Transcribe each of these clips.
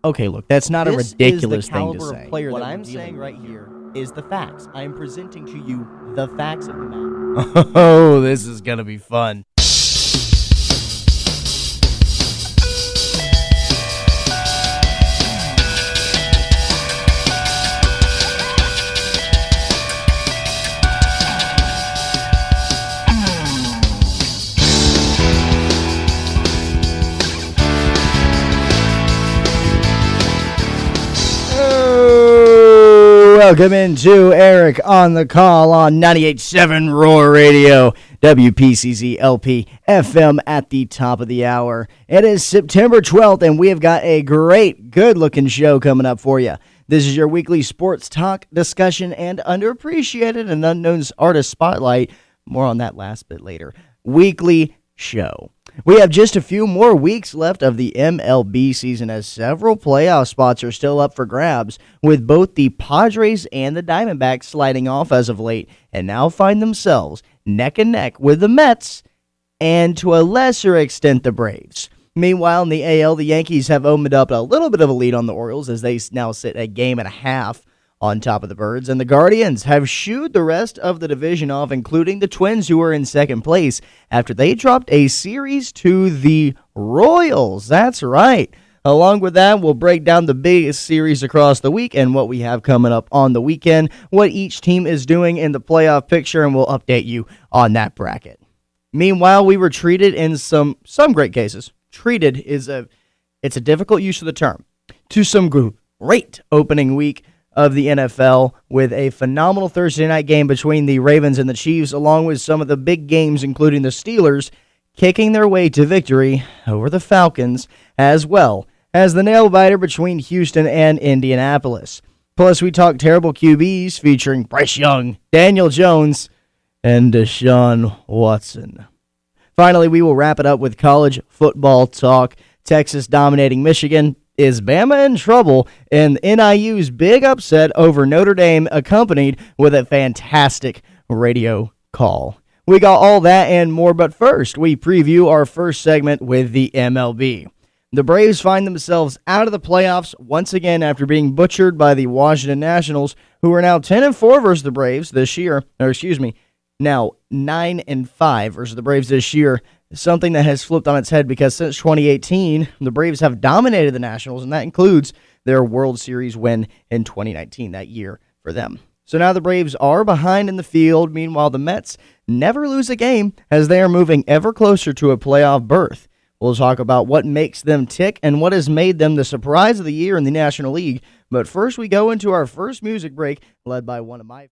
Okay, look, that's not a ridiculous thing to say. What I'm saying right here is the facts. I am presenting to you the facts of the matter. Oh, this is going to be fun. Welcome into Eric on the Call on 98.7 Roar Radio, WPCZ LP FM at the top of the hour. It is September 12th, and we have got a great, good-looking show coming up for you. This is your weekly sports talk, discussion, and underappreciated and unknown artist spotlight. More on that last bit later. Weekly show. We have just a few more weeks left of the MLB season as several playoff spots are still up for grabs, with both the Padres and the Diamondbacks sliding off as of late and now find themselves neck and neck with the Mets and to a lesser extent the Braves. Meanwhile, in the AL, the Yankees have opened up a little bit of a lead on the Orioles as they now sit a game and a half on top of the Birds, and the Guardians have shooed the rest of the division off, including the Twins, who are in second place after they dropped a series to the Royals. That's right. Along with that, we'll break down the biggest series across the week and what we have coming up on the weekend, what each team is doing in the playoff picture, and we'll update you on that bracket. Meanwhile, we were treated in some great cases. Treated is it's a difficult use of the term. To some great opening week of the NFL with a phenomenal Thursday night game between the Ravens and the Chiefs, along with some of the big games, including the Steelers, kicking their way to victory over the Falcons, as well as the nail-biter between Houston and Indianapolis. Plus, we talk terrible QBs featuring Bryce Young, Daniel Jones, and Deshaun Watson. Finally, we will wrap it up with college football talk. Texas dominating Michigan. Is Bama in trouble? And NIU's big upset over Notre Dame, accompanied with a fantastic radio call. We got all that and more, but first, we preview our first segment with the MLB. The Braves find themselves out of the playoffs once again after being butchered by the Washington Nationals, who are now 10-4 versus the Braves this year, now 9-5 versus the Braves this year. Something that has flipped on its head because since 2018, the Braves have dominated the Nationals, and that includes their World Series win in 2019, that year for them. So now the Braves are behind in the field. Meanwhile, the Mets never lose a game as they are moving ever closer to a playoff berth. We'll talk about what makes them tick and what has made them the surprise of the year in the National League. But first, we go into our first music break, led by one of my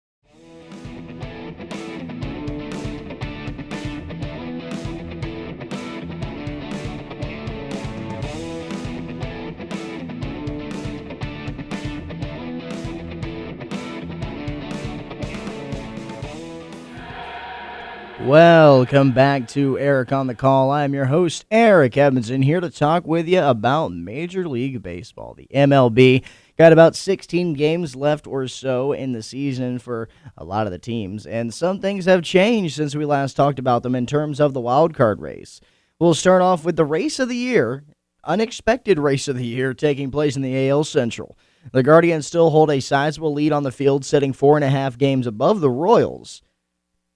Welcome back to Eric on the Call. I am your host, Eric Edmondson, here to talk with you about Major League Baseball, the MLB. Got about 16 games left or so in the season for a lot of the teams, and some things have changed since we last talked about them in terms of the wild card race. We'll start off with the race of the year, unexpected race of the year taking place in the AL Central. The Guardians still hold a sizable lead on the field, sitting 4.5 games above the Royals.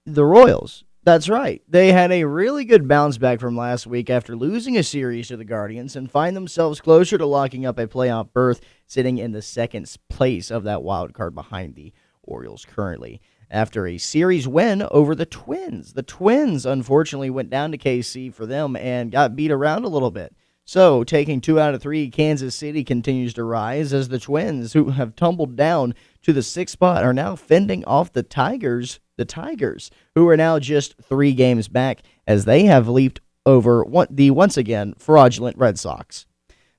The Royals. That's right. They had a really good bounce back from last week after losing a series to the Guardians and find themselves closer to locking up a playoff berth, sitting in the second place of that wild card behind the Orioles currently. After a series win over the Twins. The Twins, unfortunately, went down to KC for them and got beat around a little bit. So, taking 2 out of 3, Kansas City continues to rise as the Twins, who have tumbled down to the 6th spot, are now fending off the Tigers, who are now just 3 games back as they have leaped over the once again fraudulent Red Sox.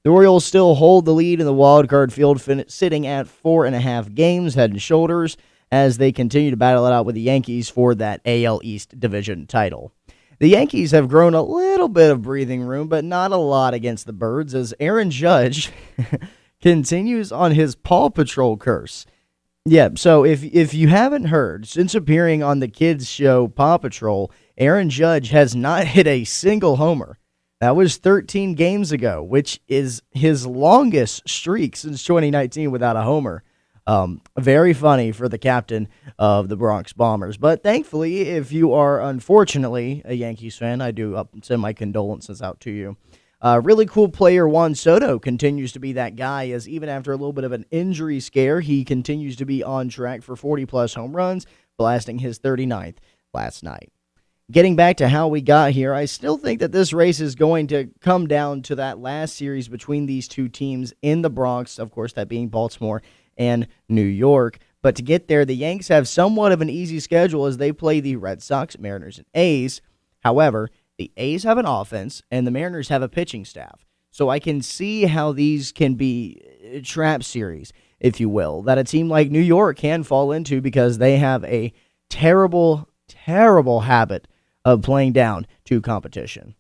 The Orioles still hold the lead in the wild card field, sitting at 4.5 games head and shoulders as they continue to battle it out with the Yankees for that AL East division title. The Yankees have grown a little bit of breathing room, but not a lot against the Birds, as Aaron Judge continues on his Paw Patrol curse. Yeah, so if you haven't heard, since appearing on the kids' show Paw Patrol, Aaron Judge has not hit a single homer. That was 13 games ago, which is his longest streak since 2019 without a homer. Very funny for the captain of the Bronx Bombers. But thankfully, if you are unfortunately a Yankees fan, I do send my condolences out to you. Really cool player Juan Soto continues to be that guy, as even after a little bit of an injury scare, he continues to be on track for 40-plus home runs, blasting his 39th last night. Getting back to how we got here, I still think that this race is going to come down to that last series between these two teams in the Bronx, of course, that being Baltimore and New York. But to get there, the Yanks have somewhat of an easy schedule as they play the Red Sox, Mariners, and A's. However, the A's have an offense, and the Mariners have a pitching staff. So I can see how these can be a trap series, if you will, that a team like New York can fall into because they have a terrible, terrible habit of playing down to competition.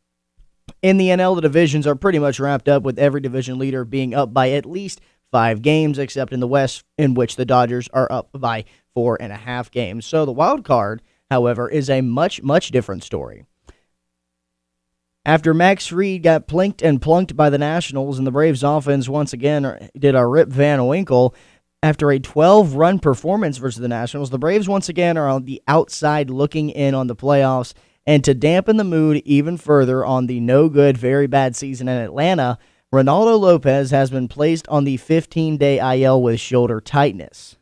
In the NL, the divisions are pretty much wrapped up, with every division leader being up by at least 5 games, except in the West, in which the Dodgers are up by 4.5 games. So the wild card, however, is a much, much different story. After Max Fried got plinked and plunked by the Nationals and the Braves offense once again did a Rip Van Winkle, after a 12-run performance versus the Nationals, the Braves once again are on the outside looking in on the playoffs. And to dampen the mood even further on the no-good, very bad season in Atlanta, Ronaldo Lopez has been placed on the 15-day IL with shoulder tightness.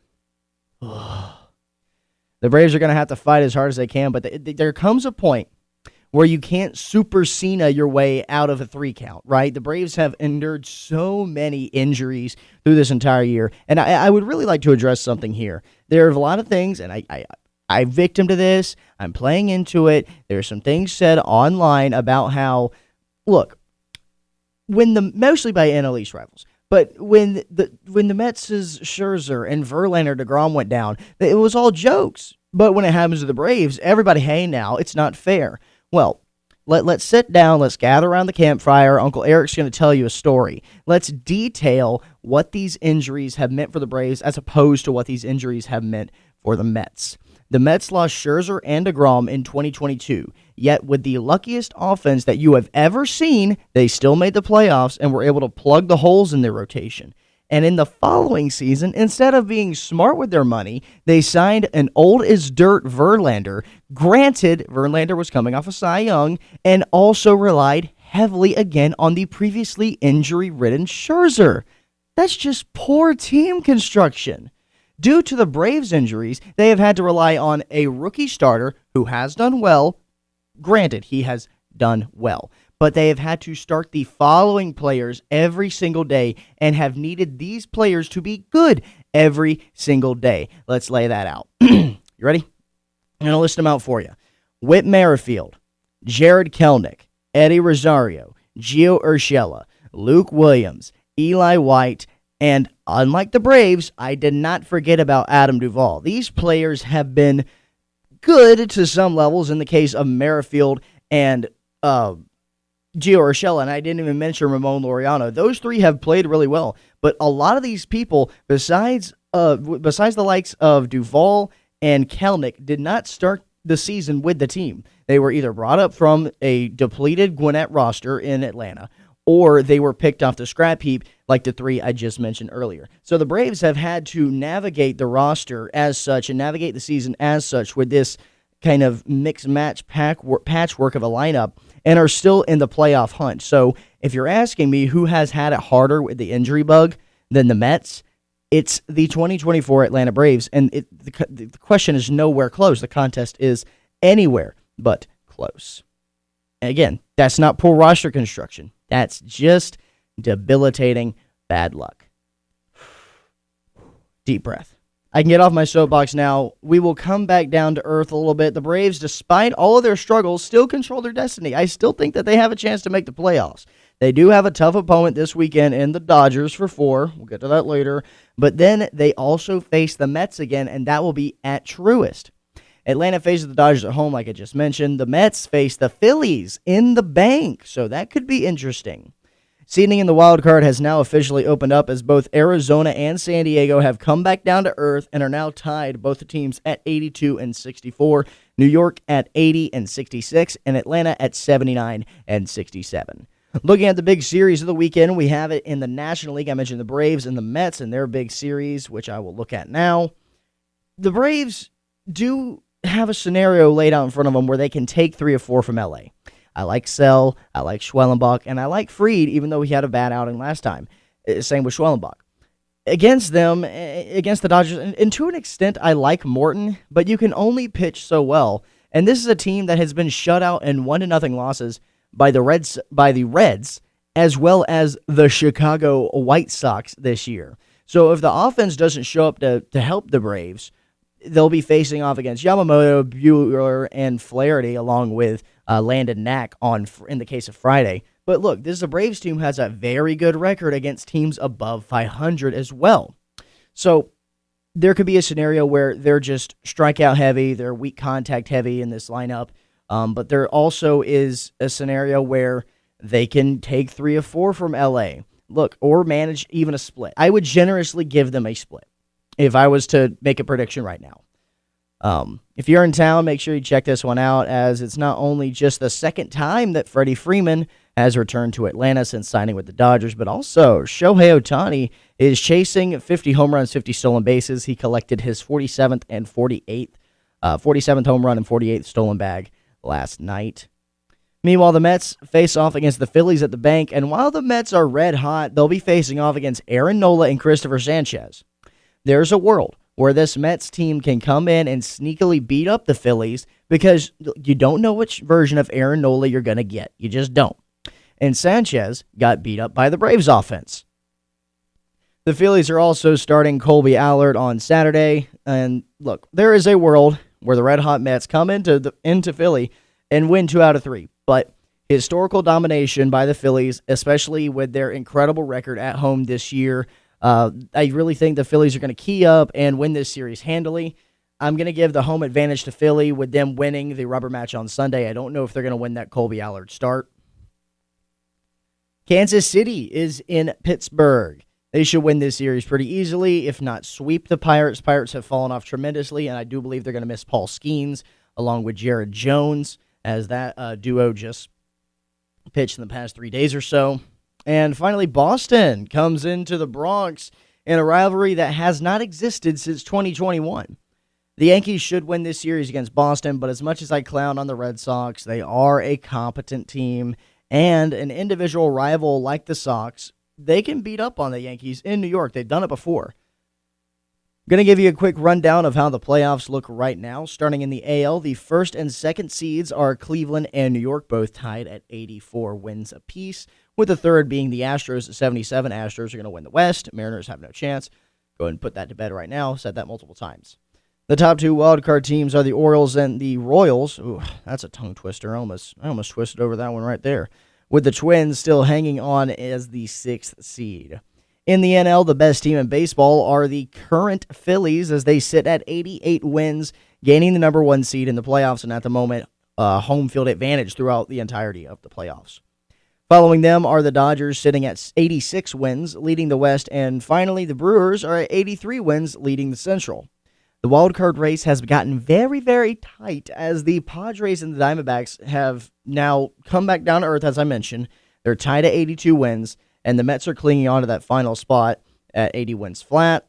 The Braves are going to have to fight as hard as they can, but there comes a point where you can't Super Cena your way out of a 3 count, right? The Braves have endured so many injuries through this entire year, and I would really like to address something here. There are a lot of things, and I victim to this. I'm playing into it. There are some things said online about how, look, mostly by NL East rivals, but when the Mets' Scherzer and Verlander DeGrom went down, it was all jokes. But when it happens to the Braves, everybody, hey, now, it's not fair. Well, let's sit down. Let's gather around the campfire. Uncle Eric's going to tell you a story. Let's detail what these injuries have meant for the Braves as opposed to what these injuries have meant for the Mets. The Mets lost Scherzer and DeGrom in 2022, yet with the luckiest offense that you have ever seen, they still made the playoffs and were able to plug the holes in their rotation. And in the following season, instead of being smart with their money, they signed an old-as-dirt Verlander. Granted, Verlander was coming off a Cy Young and also relied heavily again on the previously injury-ridden Scherzer. That's just poor team construction. Due to the Braves' injuries, they have had to rely on a rookie starter who has done well. Granted, he has done well. But they have had to start the following players every single day and have needed these players to be good every single day. Let's lay that out. You ready? I'm going to list them out for you. Whit Merrifield, Jared Kelenic, Eddie Rosario, Gio Urshela, Luke Williams, Eli White, and unlike the Braves, I did not forget about Adam Duvall. These players have been good to some levels in the case of Merrifield and Gio Urshela, and I didn't even mention Ramon Laureano. Those 3 have played really well, but a lot of these people, besides the likes of Duvall and Kelenic, did not start the season with the team. They were either brought up from a depleted Gwinnett roster in Atlanta, or they were picked off the scrap heap like the 3 I just mentioned earlier. So the Braves have had to navigate the roster as such and navigate the season as such with this kind of mix-match patchwork of a lineup and are still in the playoff hunt. So if you're asking me who has had it harder with the injury bug than the Mets, it's the 2024 Atlanta Braves, and the question is nowhere close. The contest is anywhere but close. And again, that's not poor roster construction. That's just debilitating bad luck. Deep breath. I can get off my soapbox now. We will come back down to earth a little bit. The Braves, despite all of their struggles, still control their destiny. I still think that they have a chance to make the playoffs. They do have a tough opponent this weekend in the Dodgers for 4. We'll get to that later. But then they also face the Mets again, and that will be at Truist. Atlanta faces the Dodgers at home, like I just mentioned. The Mets face the Phillies in the bank, so that could be interesting. Seeding in the wild card has now officially opened up as both Arizona and San Diego have come back down to earth and are now tied, both the teams at 82 and 64. New York at 80 and 66, and Atlanta at 79 and 67. Looking at the big series of the weekend, we have it in the National League. I mentioned the Braves and the Mets and their big series, which I will look at now. The Braves do have a scenario laid out in front of them where they can take 3 or 4 from LA. I like Sell, I like Schwellenbach, and I like Fried, even though he had a bad outing last time. Same with Schwellenbach. Against them, against the Dodgers, and to an extent, I like Morton, but you can only pitch so well. And this is a team that has been shut out in 1-0 losses by the Reds, as well as the Chicago White Sox this year. So if the offense doesn't show up to help the Braves, they'll be facing off against Yamamoto, Buehler, and Flaherty, along with Landon Knack in the case of Friday. But look, this is a Braves team who has a very good record against teams above 500 as well. So there could be a scenario where they're just strikeout heavy, they're weak contact heavy in this lineup. But there also is a scenario where they can take 3 or 4 from LA. Look, or manage even a split. I would generously give them a split if I was to make a prediction right now. If you're in town, make sure you check this one out, as it's not only just the second time that Freddie Freeman has returned to Atlanta since signing with the Dodgers, but also Shohei Ohtani is chasing 50 home runs, 50 stolen bases. He collected his 47th home run and 48th stolen bag last night. Meanwhile, the Mets face off against the Phillies at the bank, and while the Mets are red hot, they'll be facing off against Aaron Nola and Christopher Sanchez. There's a world where this Mets team can come in and sneakily beat up the Phillies because you don't know which version of Aaron Nola you're going to get. You just don't. And Sanchez got beat up by the Braves offense. The Phillies are also starting Colby Allard on Saturday, and look, there is a world where the red hot Mets come into Philly and win 2 out of 3. But historical domination by the Phillies, especially with their incredible record at home this year, I really think the Phillies are going to key up and win this series handily. I'm going to give the home advantage to Philly with them winning the rubber match on Sunday. I don't know if they're going to win that Colby Allard start. Kansas City is in Pittsburgh. They should win this series pretty easily, if not sweep the Pirates. Pirates have fallen off tremendously, and I do believe they're going to miss Paul Skeens along with Jared Jones, as that duo just pitched in the past 3 days or so. And finally, Boston comes into the Bronx in a rivalry that has not existed since 2021. The Yankees should win this series against Boston, but as much as I clown on the Red Sox, they are a competent team, and an individual rival like the Sox, they can beat up on the Yankees in New York. They've done it before. I'm going to give you a quick rundown of how the playoffs look right now. Starting in the AL, the first and second seeds are Cleveland and New York, both tied at 84 wins apiece, with the third being the Astros at 77. Astros are going to win the West. Mariners have no chance. Go ahead and put that to bed right now. Said that multiple times. The top 2 wildcard teams are the Orioles and the Royals. Ooh, that's a tongue twister. I almost twisted over that one right there. With the Twins still hanging on as the 6th seed. In the NL, the best team in baseball are the current Phillies, as they sit at 88 wins, gaining the number 1 seed in the playoffs, and at the moment, home field advantage throughout the entirety of the playoffs. Following them are the Dodgers, sitting at 86 wins, leading the West, and finally, the Brewers are at 83 wins, leading the Central. The wildcard race has gotten very, very tight, as the Padres and the Diamondbacks have now come back down to earth, as I mentioned. They're tied at 82 wins, and the Mets are clinging on to that final spot at 80 wins flat.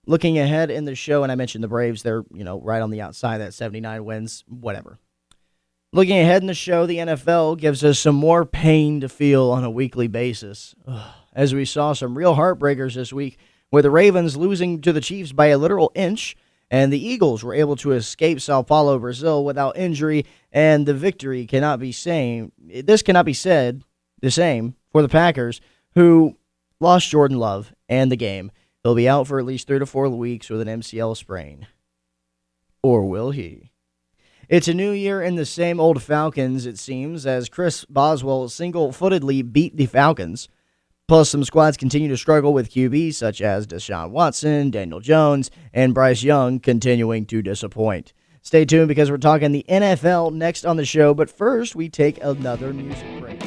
Looking ahead in the show, and I mentioned the Braves, they're right on the outside at 79 wins, whatever. Looking ahead in the show, the NFL gives us some more pain to feel on a weekly basis, as we saw some real heartbreakers this week, with the Ravens losing to the Chiefs by a literal inch, and the Eagles were able to escape Sao Paulo, Brazil without injury, and the victory cannot be said the same for the Packers, who lost Jordan Love and the game. He'll be out for at least 3 to 4 weeks with an MCL sprain. Or will he? It's a new year in the same old Falcons, it seems, as Chris Boswell single-footedly beat the Falcons. Plus, some squads continue to struggle with QBs such as Deshaun Watson, Daniel Jones, and Bryce Young continuing to disappoint. Stay tuned because we're talking the NFL next on the show, but first we take another music break.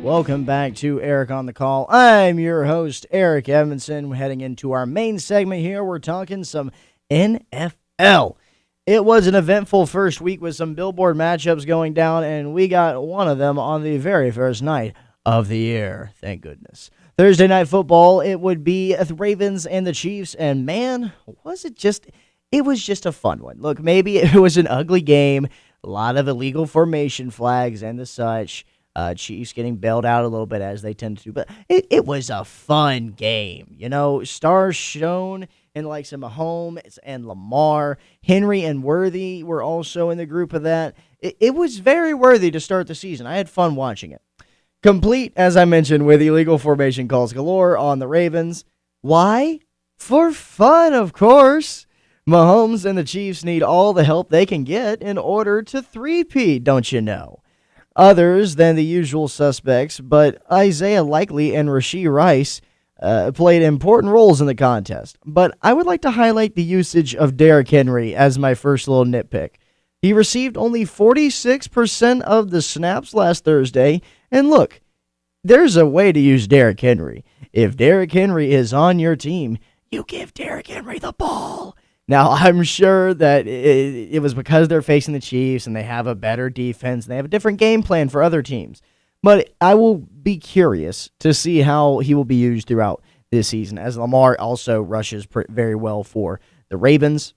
Welcome back to Eric on the Call. I'm your host, Eric Evanson. Heading into our main segment here, we're talking some NFL. It was an eventful first week with some Billboard matchups going down, and we got one of them on the very first night of the year. Thank goodness. Thursday Night Football, it would be the Ravens and the Chiefs, and man, it was just a fun one. Look, maybe it was an ugly game, a lot of illegal formation flags and the such. Chiefs getting bailed out a little bit as they tend to do, but it was a fun game. You know, stars shown in like some Mahomes and Lamar. Henry and Worthy were also in the group of that. It was very worthy to start the season. I had fun watching it. Complete, as I mentioned, with illegal formation calls galore on the Ravens. Why? For fun, of course. Mahomes and the Chiefs need all the help they can get in order to three-peat, don't you know? Others than the usual suspects, but Isaiah Likely and Rashee Rice played important roles in the contest. But I would like to highlight the usage of Derrick Henry as my first little nitpick. He received only 46% of the snaps last Thursday, and look, there's a way to use Derrick Henry. If Derrick Henry is on your team, you give Derrick Henry the ball. Now, I'm sure that it was because they're facing the Chiefs and they have a better defense and they have a different game plan for other teams. But I will be curious to see how he will be used throughout this season, as Lamar also rushes very well for the Ravens,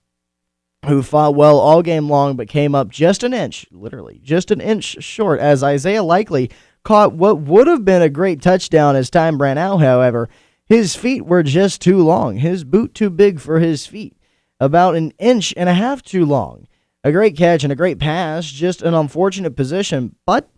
who fought well all game long but came up just an inch, literally just an inch short, as Isaiah Likely caught what would have been a great touchdown as time ran out. However, his feet were just too long, his boot too big for his feet. About an inch and a half too long. A great catch and a great pass, just an unfortunate position, but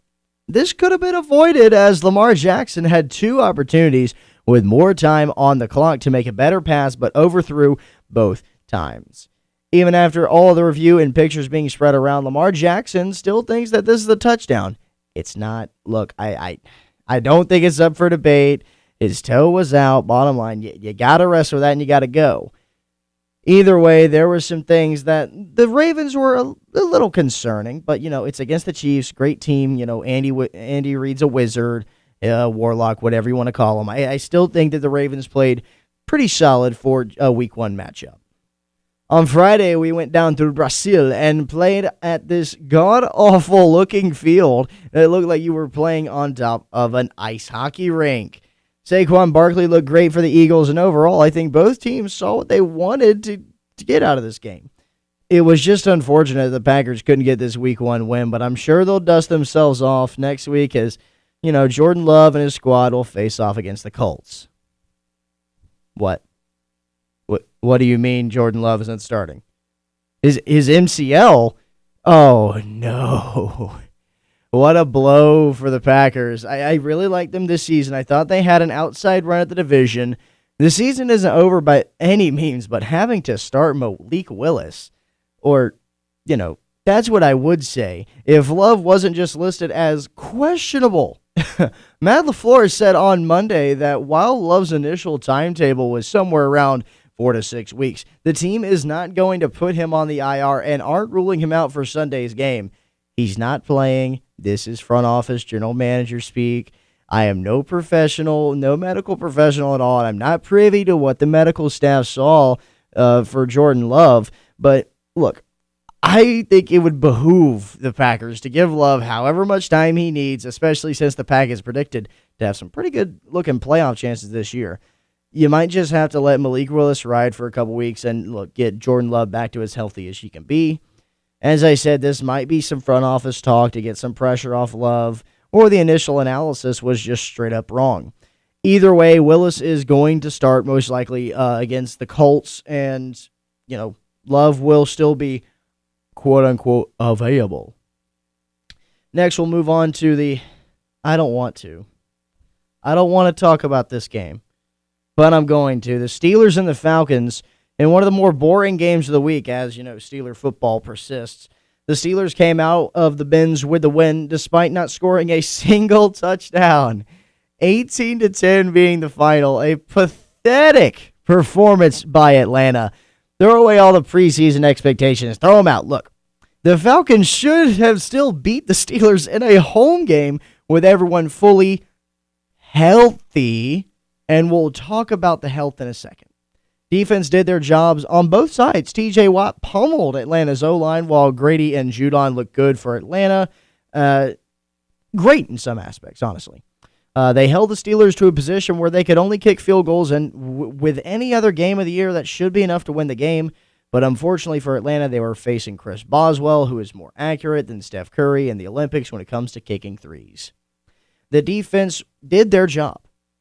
this could have been avoided as Lamar Jackson had two opportunities with more time on the clock to make a better pass, but overthrew both times. Even after all of the review and pictures being spread around, Lamar Jackson still thinks that this is a touchdown. It's not. Look, I don't think it's up for debate. His toe was out. Bottom line, you got to wrestle with that and you got to go. Either way, there were some things that the Ravens were a little concerning, but, you know, it's against the Chiefs. Great team. You know, Andy Reid's a wizard, warlock, whatever you want to call him. I still think that the Ravens played pretty solid for a week one matchup. On Friday, we went down to Brazil and played at this god-awful looking field that looked like you were playing on top of an ice hockey rink. Saquon Barkley looked great for the Eagles, and overall, I think both teams saw what they wanted to get out of this game. It was just unfortunate the Packers couldn't get this Week 1 win, but I'm sure they'll dust themselves off next week as, you know, Jordan Love and his squad will face off against the Colts. What do you mean Jordan Love isn't starting? His MCL? Oh, no. What a blow for the Packers. I really liked them this season. I thought they had an outside run at the division. The season isn't over by any means, but having to start Malik Willis, or, you know, that's what I would say if Love wasn't just listed as questionable. Matt LaFleur said on Monday that while Love's initial timetable was somewhere around 4 to 6 weeks, the team is not going to put him on the IR and aren't ruling him out for Sunday's game. He's not playing. This is front office general manager speak. I am no professional, no medical professional at all, and I'm not privy to what the medical staff saw for Jordan Love. But look, I think it would behoove the Packers to give Love however much time he needs, especially since the Pack is predicted to have some pretty good-looking playoff chances this year. You might just have to let Malik Willis ride for a couple weeks and, look, get Jordan Love back to as healthy as he can be. As I said, this might be some front office talk to get some pressure off Love, or the initial analysis was just straight up wrong. Either way, Willis is going to start most likely against the Colts, and, you know, Love will still be quote-unquote available. Next, we'll move on to the I don't want to talk about this game, but I'm going to. The Steelers and the Falcons in one of the more boring games of the week, as, you know, Steeler football persists. The Steelers came out of the bins with the win despite not scoring a single touchdown. 18-10 being the final. A pathetic performance by Atlanta. Throw away all the preseason expectations. Throw them out. Look, the Falcons should have still beat the Steelers in a home game with everyone fully healthy, and we'll talk about the health in a second. Defense did their jobs on both sides. TJ Watt pummeled Atlanta's O-line, while Grady and Judon looked good for Atlanta. Great in some aspects, honestly. They held the Steelers to a position where they could only kick field goals, and with any other game of the year, that should be enough to win the game. But unfortunately for Atlanta, they were facing Chris Boswell, who is more accurate than Steph Curry in the Olympics when it comes to kicking threes. The defense did their job.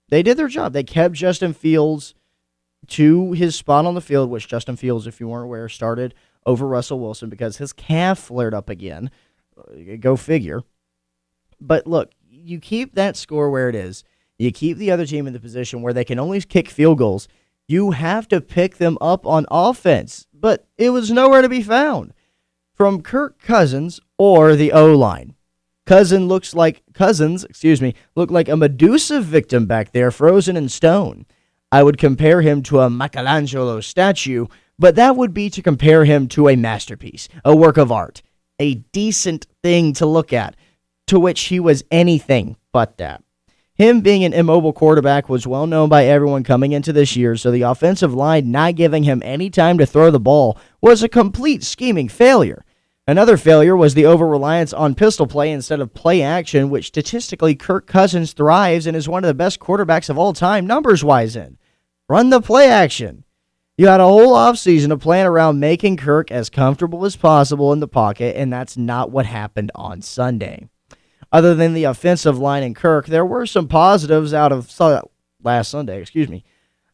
They did their job. They kept Justin Fields to his spot on the field, which Justin Fields, if you weren't aware, started over Russell Wilson because his calf flared up again. Go figure. But look, you keep that score where it is. You keep the other team in the position where they can only kick field goals. You have to pick them up on offense. But it was nowhere to be found from Kirk Cousins or the O-line. Cousins look like a Medusa victim back there, frozen in stone. I would compare him to a Michelangelo statue, but that would be to compare him to a masterpiece, a work of art, a decent thing to look at, to which he was anything but that. Him being an immobile quarterback was well known by everyone coming into this year, so the offensive line not giving him any time to throw the ball was a complete scheming failure. Another failure was the over-reliance on pistol play instead of play action, which statistically Kirk Cousins thrives and is one of the best quarterbacks of all time numbers-wise in. Run the play action. You had a whole offseason to plan around making Kirk as comfortable as possible in the pocket, and that's not what happened on Sunday. Other than the offensive line and Kirk, there were some positives out of last Sunday.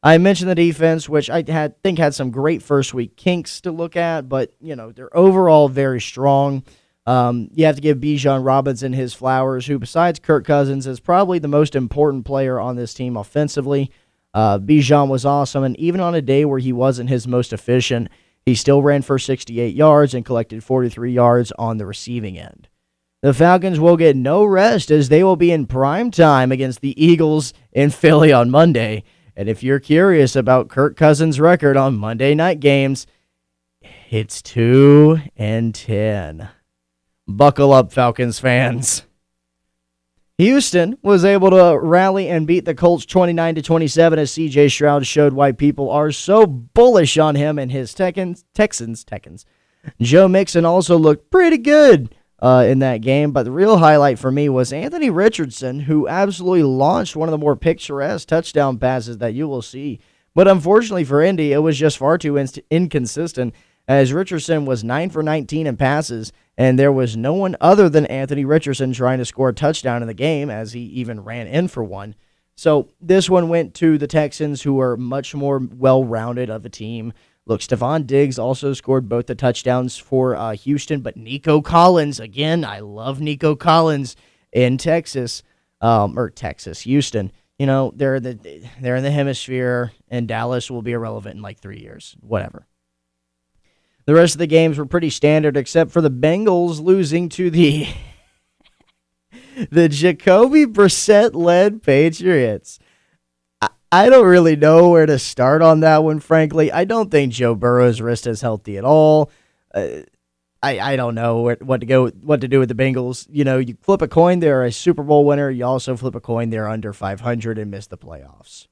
I mentioned the defense, which I think had some great first week kinks to look at, but they're overall very strong. You have to give Bijan Robinson his flowers, who besides Kirk Cousins is probably the most important player on this team offensively. Bijan was awesome, and even on a day where he wasn't his most efficient, he still ran for 68 yards and collected 43 yards on the receiving end. The Falcons will get no rest as they will be in prime time against the Eagles in Philly on Monday. And if you're curious about Kirk Cousins' record on Monday night games, it's 2-10. Buckle up, Falcons fans. Houston was able to rally and beat the Colts 29-27 as C.J. Stroud showed why people are so bullish on him and his Texans. Joe Mixon also looked pretty good in that game, but the real highlight for me was Anthony Richardson, who absolutely launched one of the more picturesque touchdown passes that you will see. But unfortunately for Indy, it was just far too inconsistent, as Richardson was 9 for 19 in passes, and there was no one other than Anthony Richardson trying to score a touchdown in the game, as he even ran in for one. So this one went to the Texans, who are much more well-rounded of a team. Look, Stephon Diggs also scored both the touchdowns for Houston, but Nico Collins, again, I love Nico Collins in Houston. They're in the hemisphere, and Dallas will be irrelevant in like 3 years, whatever. The rest of the games were pretty standard, except for the Bengals losing to the Jacoby Brissett-led Patriots. I don't really know where to start on that one, frankly. I don't think Joe Burrow's wrist is healthy at all. I don't know what to do with the Bengals. You flip a coin, they're a Super Bowl winner. You also flip a coin, they're under 500 and miss the playoffs.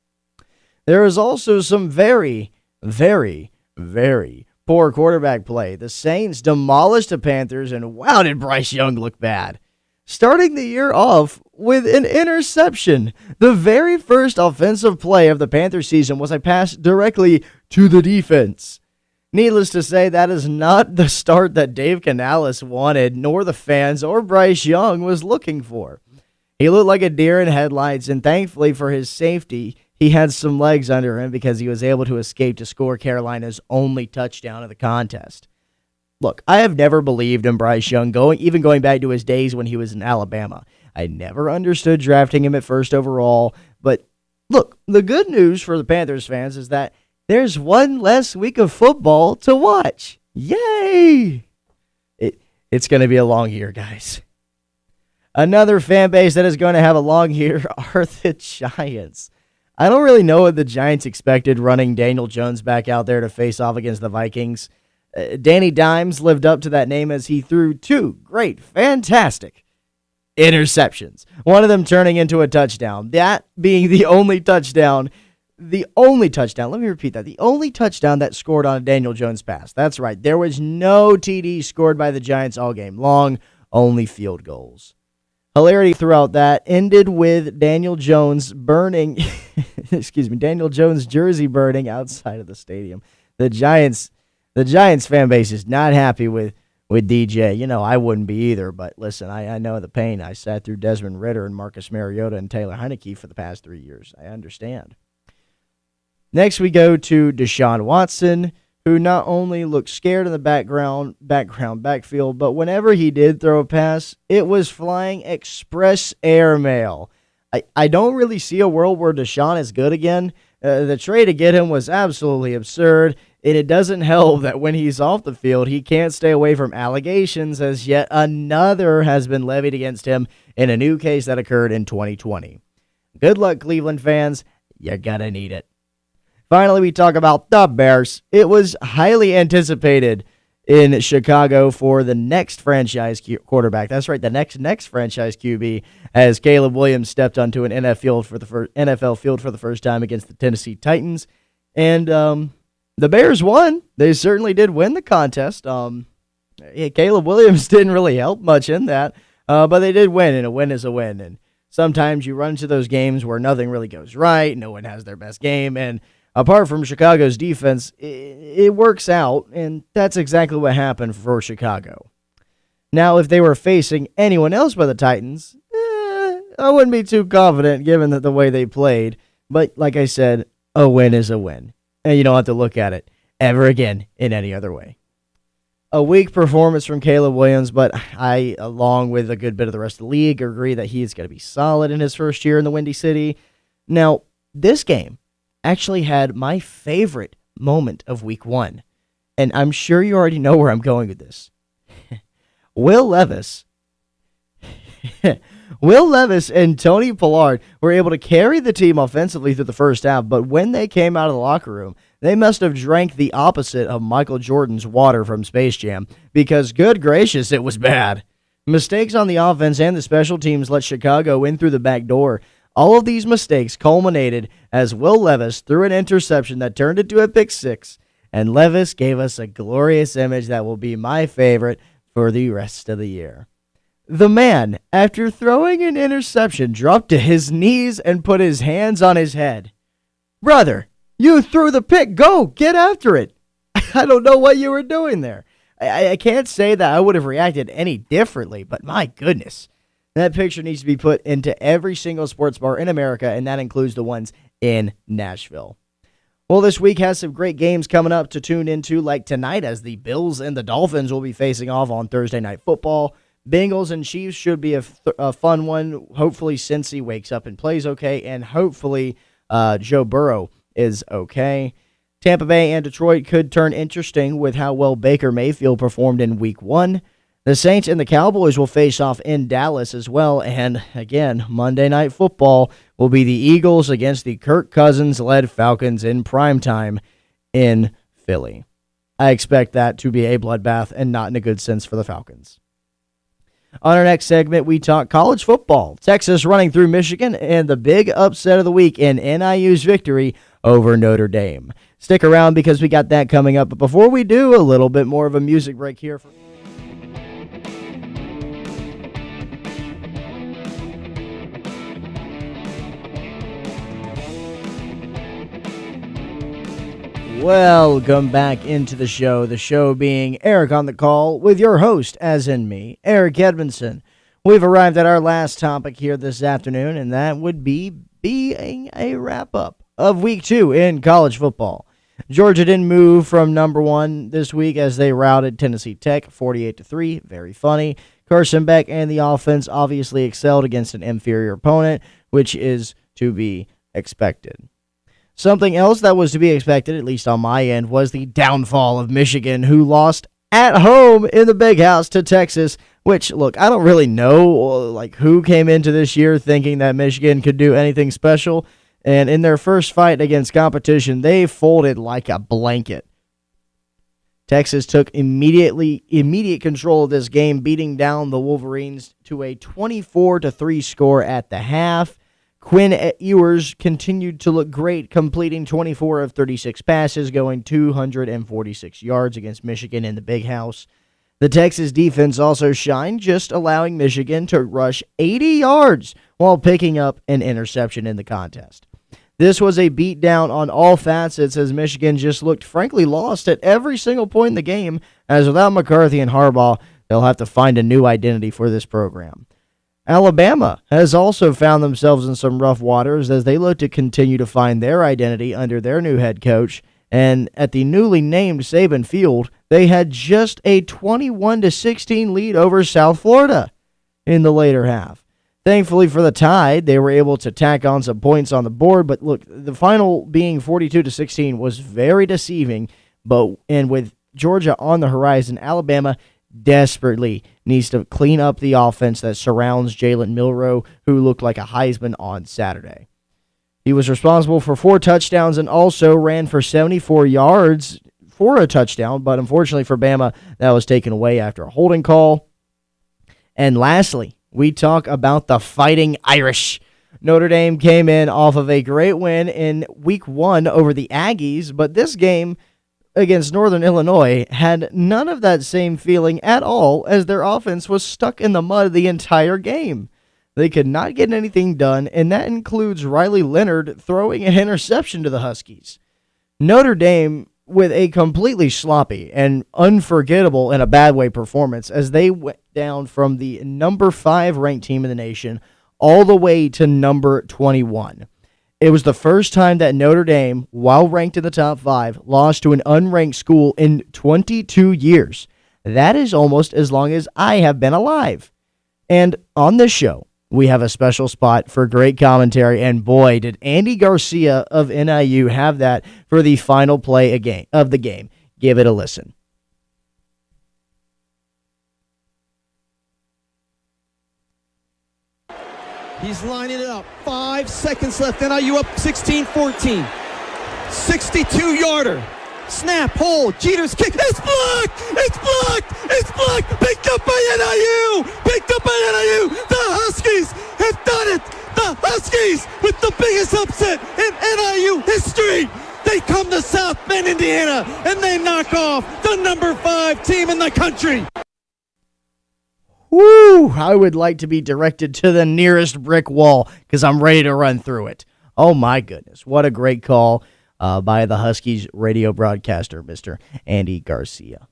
There is also some very, very, very poor quarterback play. The Saints demolished the Panthers, and wow, did Bryce Young look bad. Starting the year off with an interception. The very first offensive play of the Panthers season was a pass directly to the defense. Needless to say, that is not the start that Dave Canales wanted, nor the fans or Bryce Young was looking for. He looked like a deer in headlights, and thankfully for his safety, he had some legs under him because he was able to escape to score Carolina's only touchdown of the contest. Look, I have never believed in Bryce Young, even going back to his days when he was in Alabama. I never understood drafting him at first overall. But look, the good news for the Panthers fans is that there's one less week of football to watch. Yay! It's going to be a long year, guys. Another fan base that is going to have a long year are the Giants. I don't really know what the Giants expected running Daniel Jones back out there to face off against the Vikings. Danny Dimes lived up to that name as he threw two great, fantastic interceptions. One of them turning into a touchdown. That being the only touchdown. Let me repeat that. The only touchdown that scored on a Daniel Jones pass. That's right. There was no TD scored by the Giants all game long, only field goals. Hilarity throughout that ended with Daniel Jones burning, Daniel Jones jersey burning outside of the stadium. The Giants fan base is not happy with DJ. You know, I wouldn't be either, but listen, I know the pain. I sat through Desmond Ridder and Marcus Mariota and Taylor Heineke for the past 3 years. I understand. Next, we go to Deshaun Watson, who not only looked scared in the backfield, but whenever he did throw a pass, it was flying express airmail. I don't really see a world where Deshaun is good again. The trade to get him was absolutely absurd, and it doesn't help that when he's off the field, he can't stay away from allegations, as yet another has been levied against him in a new case that occurred in 2020. Good luck, Cleveland fans. You're gonna need it. Finally, we talk about the Bears. It was highly anticipated in Chicago for the next franchise quarterback. That's right, the next franchise QB, as Caleb Williams stepped onto an NFL field for the first time against the Tennessee Titans. And the Bears won. They certainly did win the contest. Caleb Williams didn't really help much in that, but they did win, and a win is a win. And sometimes you run into those games where nothing really goes right, no one has their best game, and apart from Chicago's defense, it works out, and that's exactly what happened for Chicago. Now, if they were facing anyone else but the Titans, I wouldn't be too confident given the way they played. But like I said, a win is a win, and you don't have to look at it ever again in any other way. A weak performance from Caleb Williams, but I, along with a good bit of the rest of the league, agree that he's going to be solid in his first year in the Windy City. Now, this game actually had my favorite moment of week 1. And I'm sure you already know where I'm going with this. Will Levis and Tony Pollard were able to carry the team offensively through the first half, but when they came out of the locker room, they must have drank the opposite of Michael Jordan's water from Space Jam, because good gracious, it was bad. Mistakes on the offense and the special teams let Chicago in through the back door. All of these mistakes culminated as Will Levis threw an interception that turned into a pick six, and Levis gave us a glorious image that will be my favorite for the rest of the year. The man, after throwing an interception, dropped to his knees and put his hands on his head. Brother, you threw the pick. Go, get after it. I don't know what you were doing there. I can't say that I would have reacted any differently, but my goodness. That picture needs to be put into every single sports bar in America, and that includes the ones in Nashville. Well, this week has some great games coming up to tune into, like tonight, as the Bills and the Dolphins will be facing off on Thursday Night Football. Bengals and Chiefs should be a fun one. Hopefully, Cincy wakes up and plays okay, and hopefully Joe Burrow is okay. Tampa Bay and Detroit could turn interesting with how well Baker Mayfield performed in Week 1. The Saints and the Cowboys will face off in Dallas as well. And again, Monday Night Football will be the Eagles against the Kirk Cousins-led Falcons in primetime in Philly. I expect that to be a bloodbath and not in a good sense for the Falcons. On our next segment, we talk college football. Texas running through Michigan and the big upset of the week in NIU's victory over Notre Dame. Stick around because we got that coming up. But before we do, a little bit more of a music break here. Welcome back into the show being Eric on the Call with your host, as in me, Eric Edmondson. We've arrived at our last topic here this afternoon, and that would be being a wrap-up of Week 2 in college football. Georgia didn't move from number 1 this week as they routed Tennessee Tech 48-3. Very funny. Carson Beck and the offense obviously excelled against an inferior opponent, which is to be expected. Something else that was to be expected, at least on my end, was the downfall of Michigan, who lost at home in the Big House to Texas, which, look, I don't really know who came into this year thinking that Michigan could do anything special, and in their first fight against competition, they folded like a blanket. Texas took immediate control of this game, beating down the Wolverines to a 24-3 score at the half. Quinn Ewers continued to look great, completing 24 of 36 passes, going 246 yards against Michigan in the Big House. The Texas defense also shined, just allowing Michigan to rush 80 yards while picking up an interception in the contest. This was a beatdown on all facets as Michigan just looked frankly lost at every single point in the game, as without McCarthy and Harbaugh, they'll have to find a new identity for this program. Alabama has also found themselves in some rough waters as they look to continue to find their identity under their new head coach. And at the newly named Saban Field, they had just a 21-16 lead over South Florida in the later half. Thankfully for the Tide, they were able to tack on some points on the board, but look, the final being 42-16 was very deceiving. And with Georgia on the horizon, Alabama desperately needs to clean up the offense that surrounds Jalen Milroe, who looked like a Heisman on Saturday. He was responsible for 4 touchdowns and also ran for 74 yards for a touchdown, but unfortunately for Bama, that was taken away after a holding call. And lastly, we talk about the Fighting Irish. Notre Dame came in off of a great win in Week 1 over the Aggies, but this game against Northern Illinois had none of that same feeling at all, as their offense was stuck in the mud the entire game. They could not get anything done, and that includes Riley Leonard throwing an interception to the Huskies. Notre Dame with a completely sloppy and unforgettable in a bad way performance as they went down from the number 5 ranked team in the nation all the way to number 21. It was the first time that Notre Dame, while ranked in the top 5, lost to an unranked school in 22 years. That is almost as long as I have been alive. And on this show, we have a special spot for great commentary, and boy, did Andy Garcia of NIU have that for the final play of the game. Give it a listen. He's lining it up. 5 seconds left. NIU up 16-14. 62-yarder. Snap, hold, Jeter's kick. It's blocked! It's blocked! It's blocked! Picked up by NIU! Picked up by NIU! The Huskies have done it! The Huskies with the biggest upset in NIU history! They come to South Bend, Indiana, and they knock off the number 5 team in the country! Woo! I would like to be directed to the nearest brick wall because I'm ready to run through it. Oh my goodness. What a great call by the Huskies radio broadcaster, Mr. Andy Garcia.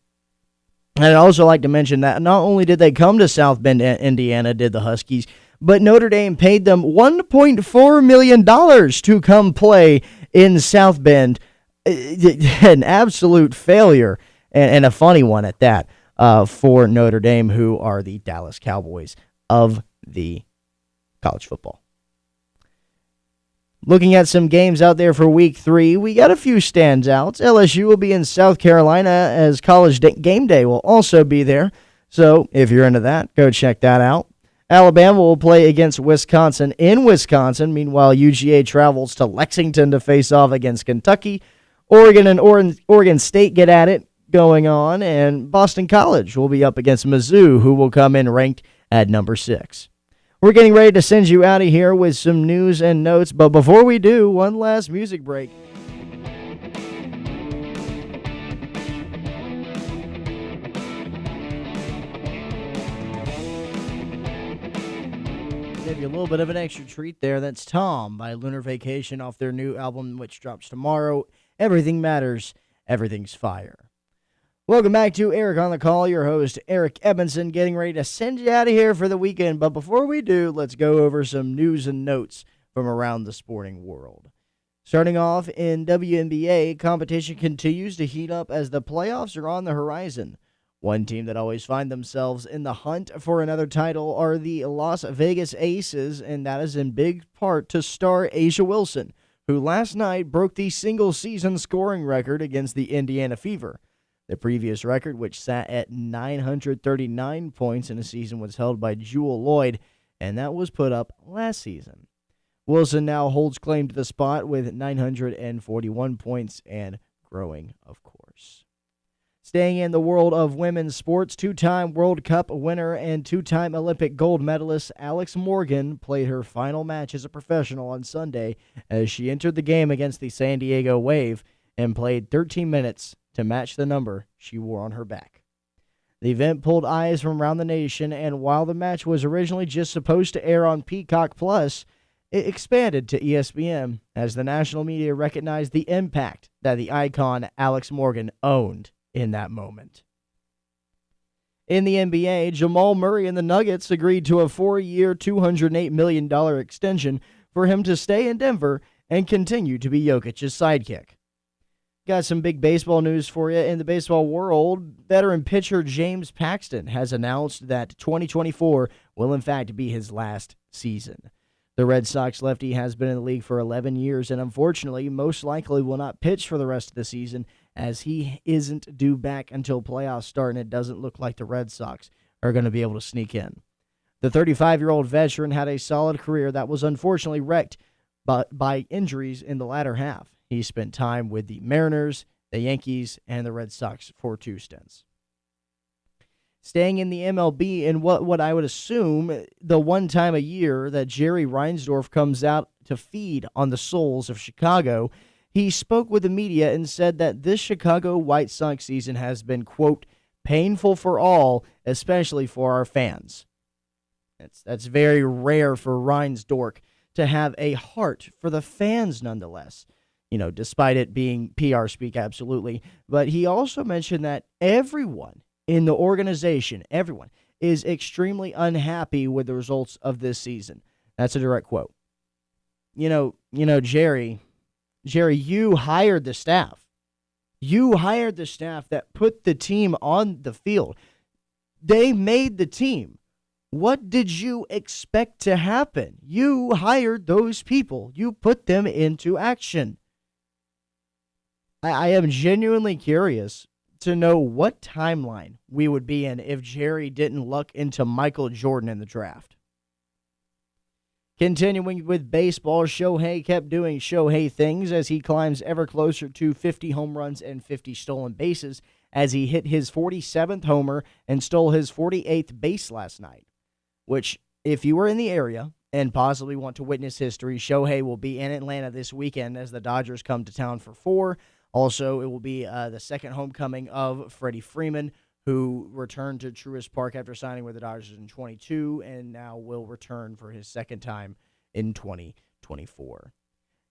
And I'd also like to mention that not only did they come to South Bend, Indiana, did the Huskies, but Notre Dame paid them $1.4 million to come play in South Bend. An absolute failure, and a funny one at that. For Notre Dame, who are the Dallas Cowboys of the college football. Looking at some games out there for Week 3, we got a few standouts. LSU will be in South Carolina as College Game Day will also be there. So if you're into that, go check that out. Alabama will play against Wisconsin in Wisconsin. Meanwhile, UGA travels to Lexington to face off against Kentucky. Oregon and Oregon State get at it going on, and Boston College will be up against Mizzou, who will come in ranked at number 6. We're getting ready to send you out of here with some news and notes, but before we do, one last music break. Give you a little bit of an extra treat there. That's Tom by Lunar Vacation off their new album, which drops tomorrow. Everything Matters, Everything's Fire. Welcome back to Eric on the Call, your host, Eric Ebenson, getting ready to send you out of here for the weekend. But before we do, let's go over some news and notes from around the sporting world. Starting off in WNBA, competition continues to heat up as the playoffs are on the horizon. One team that always find themselves in the hunt for another title are the Las Vegas Aces, and that is in big part to star A'ja Wilson, who last night broke the single-season scoring record against the Indiana Fever. The previous record, which sat at 939 points in a season, was held by Jewel Lloyd, and that was put up last season. Wilson now holds claim to the spot with 941 points and growing, of course. Staying in the world of women's sports, two-time World Cup winner and two-time Olympic gold medalist Alex Morgan played her final match as a professional on Sunday as she entered the game against the San Diego Wave and played 13 minutes to match the number she wore on her back. The event pulled eyes from around the nation, and while the match was originally just supposed to air on Peacock Plus, it expanded to ESPN as the national media recognized the impact that the icon Alex Morgan owned in that moment. In the NBA, Jamal Murray and the Nuggets agreed to a 4-year, $208 million extension for him to stay in Denver and continue to be Jokic's sidekick. Got some big baseball news for you. In the baseball world, veteran pitcher James Paxton has announced that 2024 will in fact be his last season. The Red Sox lefty has been in the league for 11 years and unfortunately most likely will not pitch for the rest of the season as he isn't due back until playoffs start, and it doesn't look like the Red Sox are going to be able to sneak in. The 35-year-old veteran had a solid career that was unfortunately wrecked by injuries in the latter half. He spent time with the Mariners, the Yankees, and the Red Sox for 2 stints. Staying in the MLB in what I would assume the one time a year that Jerry Reinsdorf comes out to feed on the souls of Chicago, he spoke with the media and said that this Chicago White Sox season has been, quote, painful for all, especially for our fans. That's very rare for Reinsdorf to have a heart for the fans nonetheless. Despite it being PR speak, absolutely. But he also mentioned that everyone in the organization, everyone, is extremely unhappy with the results of this season. That's a direct quote. Jerry, you hired the staff. You hired the staff that put the team on the field. They made the team. What did you expect to happen? You hired those people. You put them into action. I am genuinely curious to know what timeline we would be in if Jerry didn't luck into Michael Jordan in the draft. Continuing with baseball, Shohei kept doing Shohei things as he climbs ever closer to 50 home runs and 50 stolen bases as he hit his 47th homer and stole his 48th base last night, which, if you were in the area and possibly want to witness history, Shohei will be in Atlanta this weekend as the Dodgers come to town for 4. Also, it will be the second homecoming of Freddie Freeman, who returned to Truist Park after signing with the Dodgers in 22 and now will return for his second time in 2024.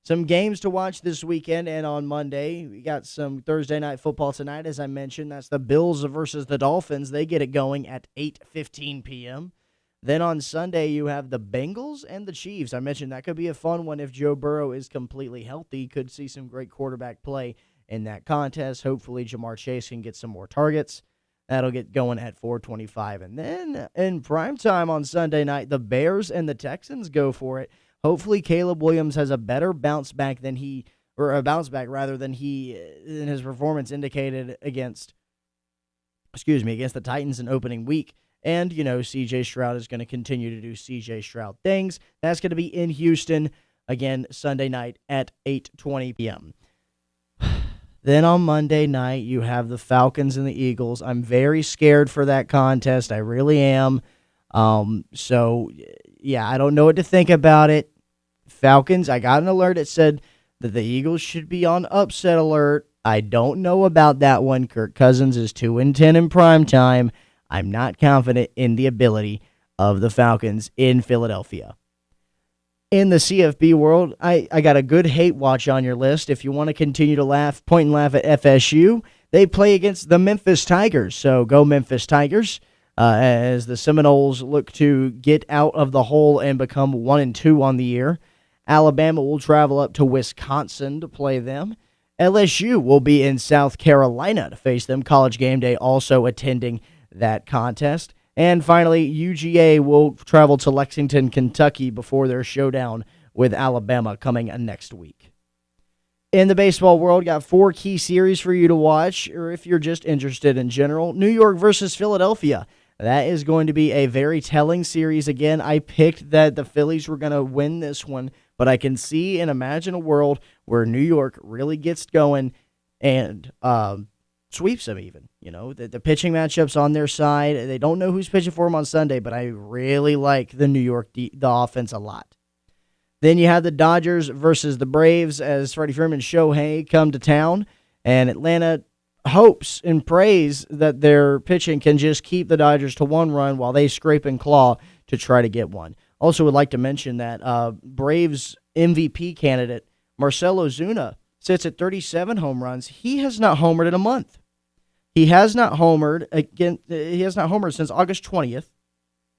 Some games to watch this weekend and on Monday. We got some Thursday night football tonight, as I mentioned. That's the Bills versus the Dolphins. They get it going at 8:15 p.m. Then on Sunday, you have the Bengals and the Chiefs. I mentioned that could be a fun one if Joe Burrow is completely healthy. Could see some great quarterback play in that contest. Hopefully, Jamar Chase can get some more targets. That'll get going at 4:25. And then in primetime on Sunday night, the Bears and the Texans go for it. Hopefully, Caleb Williams has a better bounce back than his performance indicated against the Titans in opening week. And, C.J. Stroud is going to continue to do C.J. Stroud things. That's going to be in Houston, again, Sunday night at 8:20 p.m. Then on Monday night, you have the Falcons and the Eagles. I'm very scared for that contest. I really am. I don't know what to think about it. Falcons, I got an alert that said that the Eagles should be on upset alert. I don't know about that one. Kirk Cousins is 2-10 in primetime. I'm not confident in the ability of the Falcons in Philadelphia. In the CFB world, I got a good hate watch on your list. If you want to continue to point and laugh at FSU, they play against the Memphis Tigers. So go Memphis Tigers as the Seminoles look to get out of the hole and become 1-2 on the year. Alabama will travel up to Wisconsin to play them. LSU will be in South Carolina to face them. College Game Day also attending that contest. And finally, UGA will travel to Lexington, Kentucky before their showdown with Alabama coming next week. In the baseball world, got 4 key series for you to watch, or if you're just interested in general. New York versus Philadelphia. That is going to be a very telling series. Again, I picked that the Phillies were going to win this one, but I can see and imagine a world where New York really gets going and sweeps them even. The pitching matchups on their side. They don't know who's pitching for them on Sunday, but I really like the New York the offense a lot. Then you have the Dodgers versus the Braves as Freddie Freeman and Shohei come to town, and Atlanta hopes and prays that their pitching can just keep the Dodgers to one run while they scrape and claw to try to get one. Also would like to mention that Braves MVP candidate Marcell Ozuna sits at 37 home runs. He has not homered in a month. He has not homered since August 20th,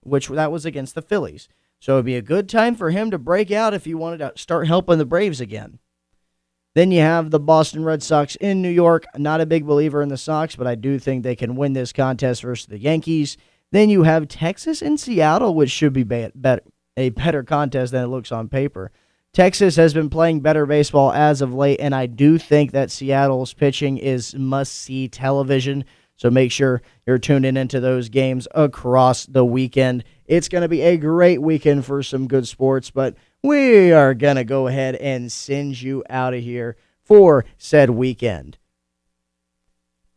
that was against the Phillies. So it'd be a good time for him to break out if you wanted to start helping the Braves again. Then you have the Boston Red Sox in New York. Not a big believer in the Sox, but I do think they can win this contest versus the Yankees. Then you have Texas and Seattle, which should be a better contest than it looks on paper. Texas has been playing better baseball as of late, and I do think that Seattle's pitching is must-see television. So make sure you're tuning into those games across the weekend. It's going to be a great weekend for some good sports, but we are going to go ahead and send you out of here for said weekend.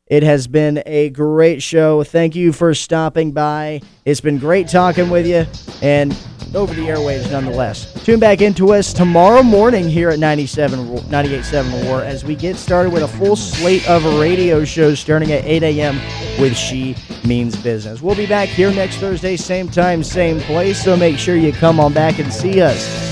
It has been a great show. Thank you for stopping by. It's been great talking with you, and over the airwaves nonetheless. Tune back into us tomorrow morning here at 98.7 Roar as we get started with a full slate of radio shows starting at 8 a.m. with She Means Business. We'll be back here next Thursday, same time, same place, so make sure you come on back and see us.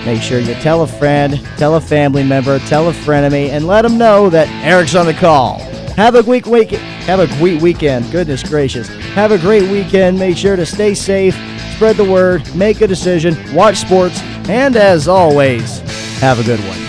Make sure you tell a friend, tell a family member, tell a frenemy, and let them know that Eric's on the call. Have a great weekend. Goodness gracious. Have a great weekend. Make sure to stay safe, spread the word, make a decision, watch sports, and as always, have a good one.